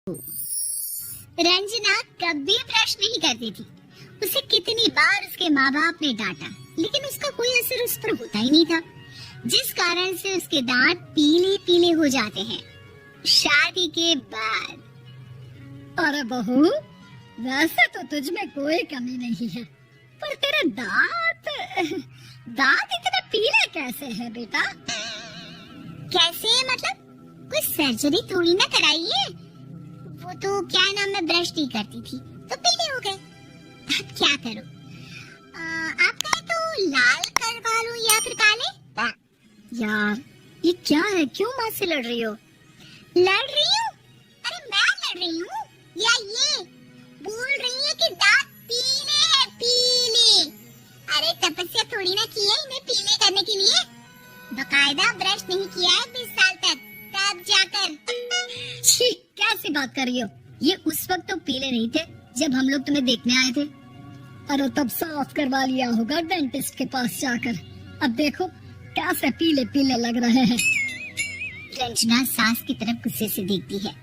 रंजना कभी ब्रश नहीं करती थी। उसे कितनी बार उसके माँ बाप ने डांटा, लेकिन उसका कोई असर उस पर होता ही नहीं था, जिस कारण से उसके दांत पीले पीले हो जाते हैं। शादी के बाद। अरे बहू, वैसे तो तुझ में कोई कमी नहीं है, पर तेरे दांत इतने पीले कैसे हैं बेटा? कैसे मतलब? कोई सर्जरी थोड़ी ना कराई है। वो तो क्या नाम, मैं ब्रश नहीं करती थी तो पीले हो गए। अब क्या करूं? आप कहे तो लाल करवा लूं या फिर काले? यार ये क्या है, क्यों माँ से लड़ रही हो? लड़ रही हूँ? अरे मैं लड़ रही हूँ या ये बोल रही है कि दांत पीले हैं, पीले। अरे तपस्या थोड़ी ना की है इन्हें पीले करने के लिए। बकायदा ब्रश नहीं किया है 20 साल तक, तब जाकर। छी, कैसी बात कर रही हो? ये उस वक्त तो पीले नहीं थे जब हम लोग तुम्हें देखने आए थे। अरे तब साफ करवा लिया होगा डेंटिस्ट के पास जाकर। अब देखो कैसे पीले पीले लग रहे हैं। रंजना सास की तरफ गुस्से से देखती है।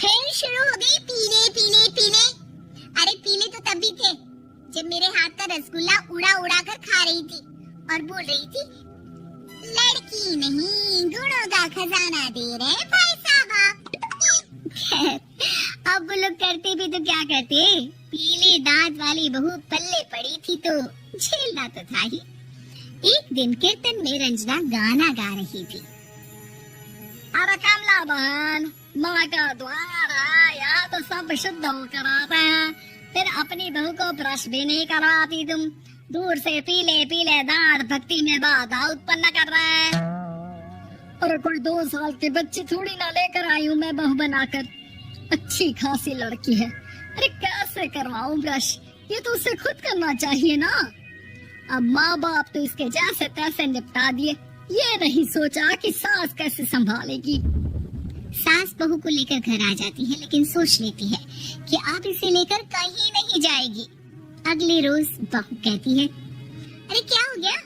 फिर शुरू हो गई पीले पीले पीले। अरे पीले तो तब भी थे जब मेरे हाथ का रसगुल्ला उड़ा उड़ा कर खा रही थी और बोल रही थी, लड़की नहीं गुणों का खजाना दे रहे भाई साहब। अब वो लोग करते भी तो क्या करते, पीले दांत वाली बहू पल्ले पड़ी थी तो झेलना तो था ही। एक दिन कीर्तन में रंजना गाना गा रही थी। अरे कमला बहन, माँ का द्वार आया तो सब शुद्ध होकर आता है, फिर अपनी बहू को ब्रश भी नहीं करवाती तुम। दूर से पीले पीले दांत भक्ति में बाधा उत्पन्न कर रहे हैं। अरे कोई 2 साल के बच्चे थोड़ी ना लेकर आई हूँ मैं बहू बनाकर। अच्छी खासी लड़की है, अरे कैसे करवाऊं ब्रश? ये तो उसे खुद करना चाहिए ना। अब माँ बाप तो इसके जैसे तैसे निपटा दिए, ये नहीं सोचा कि सास कैसे संभालेगी। सास बहू को लेकर घर आ जाती है, लेकिन सोच लेती है कि अब इसे लेकर कहीं नहीं जाएगी। अगले रोज बहू कहती है, अरे क्या हो गया,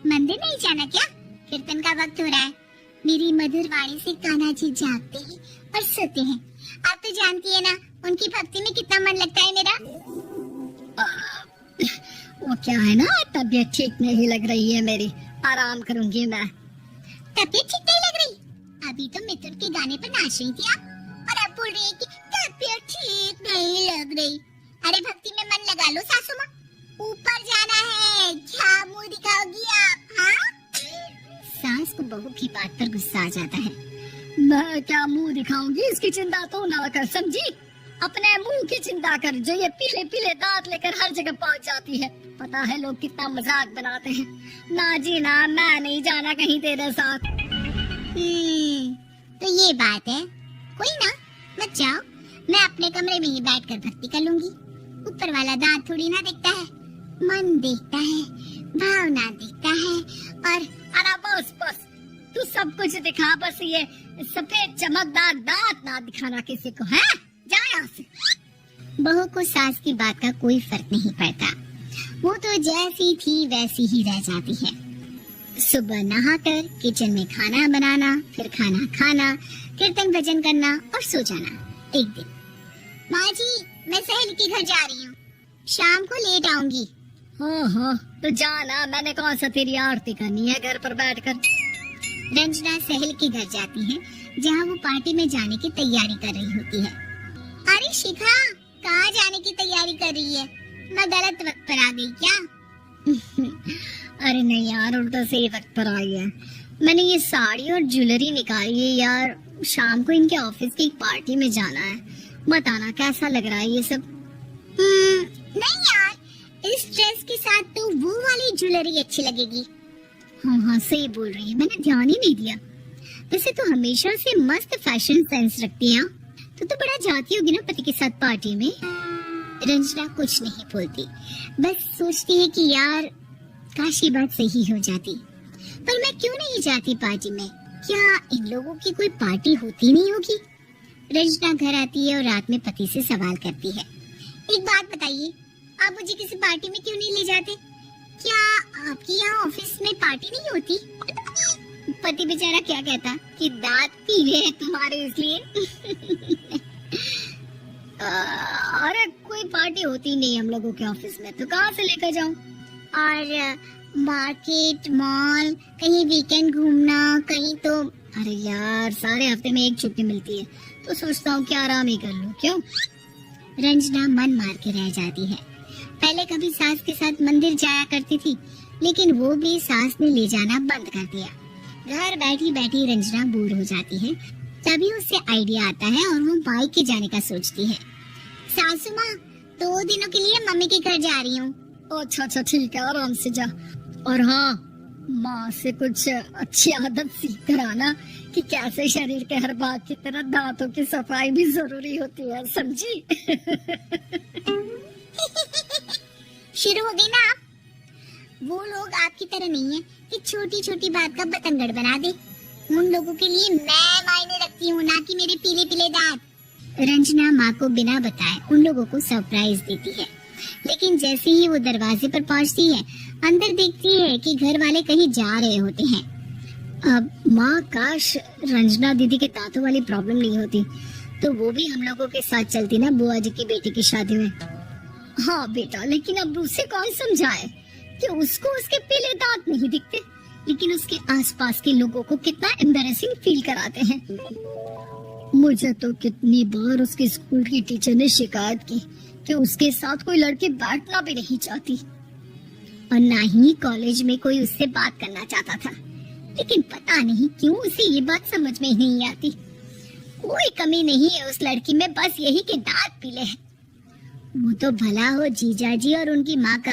मंदिर नहीं जाना क्या? कीर्तन का वक्त हो रहा है। मेरी मधुर वाणी से कान्हा जी जागते हैं और सोते हैं। आप तो जानती है ना उनकी भक्ति में कितना मन लगता है मेरा। वो क्या है ना, तबीयत ठीक नहीं लग रही है मेरी, आराम करूंगी मैं। तबीयत ठीक नहीं लग रही? अभी तो मिथुन के गाने पर नाच रही थी आप, और अब बोल रही है कि तबीयत ठीक नहीं लग रही। अरे भक्ति में मन लगा लो सासू माँ, ऊपर जाना है, क्या मुंह दिखाओगी आप? हाँ? सास को बहू की बात पर गुस्सा आ जाता है। मैं क्या मुंह दिखाऊंगी, इसकी चिंता तो ना कर, समझी? अपने मुंह की चिंता कर, जो ये पीले पीले दांत लेकर हर जगह पहुंच जाती है। पता है लोग कितना मजाक बनाते हैं। ना जी ना, मैं नहीं जाना कहीं तेरे साथ। तो ये बात है। कोई ना, मत जाओ, मैं अपने कमरे में ही बैठकर भक्ति कर लूंगी। ऊपर वाला दांत थोड़ी ना देखता है, मन देखता है, भावना देखता है। और अरे बस बस, तू सब कुछ दिखा, बस ये सफेद चमकदार दांत ना दिखाना किसी को, है? जा यहाँ से। बहू को सास की बात का कोई फर्क नहीं पड़ता, वो तो जैसी थी वैसी ही रह जाती है। सुबह नहाकर किचन में खाना बनाना, फिर खाना खाना, कीर्तन भजन करना और सो जाना। एक दिन, माँ जी मैं सहेली के घर जा रही हूँ, शाम को लेट आऊंगी। हाँ, तो जाना, मैंने कौन सा तेरी आरती करनी है घर पर बैठकर। रंजना सहेली के घर जाती है, जहाँ वो पार्टी में जाने की तैयारी कर रही होती है। अरे शिखा, कहाँ जाने की तैयारी कर रही है? मैं गलत वक्त पर आ गई क्या? अरे नहीं यार, उल्टा सही वक्त पर आई है। मैंने ये साड़ी और ज्वेलरी निकाली है यार, शाम को इनके ऑफिस की एक पार्टी में जाना है। बताना कैसा लग रहा है ये सब? नहीं यार, इस ड्रेस के साथ तो वो वाली ज्वेलरी अच्छी लगेगी। हाँ, सही बोल रही है, मैंने ध्यान ही नहीं दिया। वैसे तो हमेशा से मस्त फैशन सेंस रखती है। तो बड़ा जाती होगी ना पति के साथ पार्टी में। रंजना कुछ नहीं बोलती, बस सोचती है कि यार काश ये बात सही हो जाती, पर मैं क्यों नहीं जाती पार्टी में? क्या इन लोगों की कोई पार्टी होती नहीं होगी? रंजना घर आती है और रात में पति से सवाल करती है, एक बात बताइए, आप मुझे किसी पार्टी में क्यों नहीं ले जाते? क्या आपके यहाँ ऑफिस में पार्टी नहीं होती? पति बेचारा क्या कहता कि दांत पीले हैं तुम्हारे इसलिए। अरे कोई पार्टी होती नहीं हम लोगों के ऑफिस में, तो कहाँ से लेकर जाऊं? और मार्केट, मॉल, कहीं वीकेंड घूमना, कहीं तो। अरे यार सारे हफ्ते में एक छुट्टी मिलती है, तो सोचता हूँ कि आराम ही कर लूं। क्यों? रंजना मन मार के रह जाती है। पहले कभी सास के साथ मंदिर जाया करती थी, लेकिन वो भी सास ने ले जाना बंद कर दिया। घर बैठी बैठी रंजना बोर हो जाती है। तभी उसे आइडिया आता है और वो मायके जाने का सोचती है। सासू माँ, 2 दिनों के लिए मम्मी के घर जा रही हूँ। अच्छा अच्छा ठीक है, आराम से जा। और हाँ, माँ से कुछ अच्छी आदत सीख कर आना कि कैसे शरीर के हर भाग की तरह दांतों की सफाई भी जरूरी होती है, समझी? शुरू हो गई ना आप? वो लोग आपकी तरह नहीं है कि छोटी छोटी बात का बतंगड़ बना दे। उन लोगों के लिए मैं मायने रखती हूँ, ना कि मेरे पीले पीले दांत। रंजना माँ को बिना बताए उन लोगों को सरप्राइज देती है, लेकिन जैसे ही वो दरवाजे पर पहुँचती है, अंदर देखती है कि घर वाले कहीं जा रहे होते हैं। अब माँ, काश रंजना दीदी के दांतों वाली प्रॉब्लम नहीं होती, तो वो भी हम लोगों के साथ चलती ना बुआ जी की बेटी की शादी में। हाँ बेटा, लेकिन अब उसे कौन समझाए कि उसको उसके पीले दांत नहीं दिखते, लेकिन उसके आसपास के लोगों को कितना एम्बैरेसिंग फील कराते हैं। मुझे तो कितनी बार उसके स्कूल की टीचर ने शिकायत की कि उसके साथ कोई लड़की बैठना भी नहीं चाहती, और ना ही कॉलेज में कोई उससे बात करना चाहता था। लेकिन पता नहीं क्यों उसे ये बात समझ में नहीं आती। कोई कमी नहीं है उस लड़की में, बस यही कि दांत पीले हैं। वो तो भला हो जीजा जी और उनकी माँ का,